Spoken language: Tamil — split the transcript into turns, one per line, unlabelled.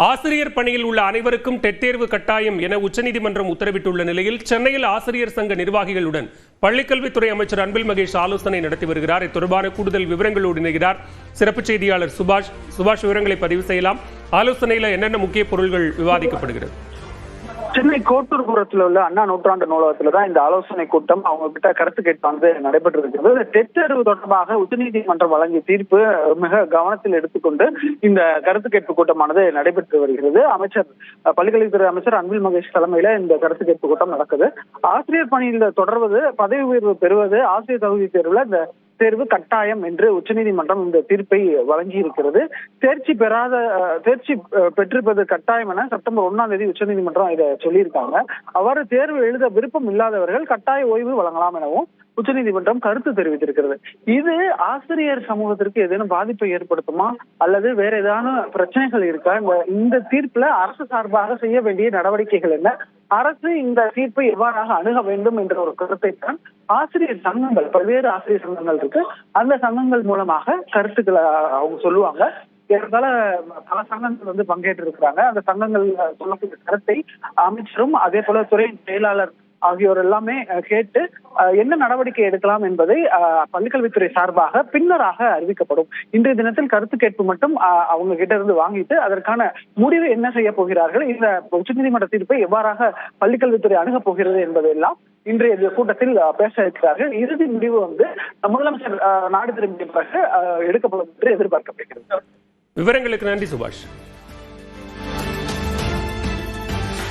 ஆசிரியர் பணியில் உள்ள அனைவருக்கும் டெட் தேர்வு கட்டாயம் என உச்சநீதிமன்றம் உத்தரவிட்டுள்ள நிலையில் சென்னையில் ஆசிரியர் சங்க நிர்வாகிகளுடன் பள்ளிக்கல்வித்துறை அமைச்சர் அன்பில் மகேஷ் ஆலோசனை நடத்தி வருகிறார். தொடர்பான கூடுதல் விவரங்களோடு இணைகிறார் சிறப்பு செய்தியாளர் சுபாஷ். விவரங்களை பதிவு செய்யலாம். ஆலோசனையில் என்னென்ன முக்கிய பொருள்கள் விவாதிக்கப்படுகிறது?
சென்னை கோட்டூர்புரத்தில் உள்ள அண்ணா நூற்றாண்டு நூலகத்துல தான் இந்த ஆலோசனை கூட்டம் அவங்க கிட்ட கருத்து கேட்பானது நடைபெற்று இருக்கிறது. டெட் தேர்வு தொடர்பாக உச்சநீதிமன்றம் வழங்கிய தீர்ப்பு மிக கவனத்தில் எடுத்துக்கொண்டு இந்த கருத்து கேட்பு கூட்டமானது நடைபெற்று வருகிறது. பள்ளிக்கல்வித்துறை அமைச்சர் அன்பில் மகேஷ் தலைமையில இந்த கருத்து கேட்பு கூட்டம் நடக்குது. ஆசிரியர் பணியில் தொடர்வது, பதவி உயர்வு பெறுவது, ஆசிரியர் தகுதி தேர்வுல இந்த தேர்வு கட்டாயம் என்று உச்சநீதிமன்றம் இந்த தீர்ப்பை வழங்கி இருக்கிறது. தேர்ச்சி பெற்றிருப்பது கட்டாயம் என செப்டம்பர் 1 உச்சநீதிமன்றம் இதை சொல்லியிருக்காங்க. அவ்வாறு தேர்வு எழுத விருப்பம் இல்லாதவர்கள் கட்டாய ஓய்வு வழங்கலாம் எனவும் உச்சநீதிமன்றம் கருத்து தெரிவித்திருக்கிறது. இது ஆசிரியர் சமூகத்திற்கு ஏதேனும் பாதிப்பை ஏற்படுத்துமா அல்லது வேற ஏதாவது பிரச்சனைகள் இருக்கா? இந்த தீர்ப்புல அரசு சார்பாக செய்ய வேண்டிய நடவடிக்கைகள் என்ன? அரசு இந்த தீர்ப்பை எவ்வாறாக அணுக வேண்டும் என்ற ஒரு கருத்தை தான் ஆசிரியர் சங்கங்கள், பல்வேறு ஆசிரியர் சங்கங்கள் இருக்கு, அந்த சங்கங்கள் மூலமாக கருத்துக்களை அவங்க சொல்லுவாங்க. ஏற்கால பல சங்கங்கள் பங்கேற்று இருக்கிறாங்க. அந்த சங்கங்கள் சொல்லக்கூடிய கருத்தை அமைச்சரும் அதே போல துறை செயலாளர் ஆகியோர் எல்லாமே கேட்டு என்ன நடவடிக்கை எடுக்கலாம் என்பதை பள்ளிக்கல்வித்துறை சார்பாக பின்னராக அறிவிக்கப்படும். இன்றைய தினத்தில் கருத்து கேட்பு மட்டும் அவங்க கிட்ட இருந்து வாங்கிட்டு அதற்கான முடிவு என்ன செய்ய போகிறார்கள், இந்த உச்சநீதிமன்ற தீர்ப்பை எவ்வாறாக பள்ளிக்கல்வித்துறை அணுகப் போகிறது என்பதெல்லாம் இன்றைய கூட்டத்தில் பேச இருக்கிறார்கள். இறுதி முடிவு முதலமைச்சர் நாடு திரும்பிய பிறகு எடுக்கப்படும் என்று எதிர்பார்க்கப்படுகிறது.
விவரங்களுக்கு நன்றி சுபாஷ்.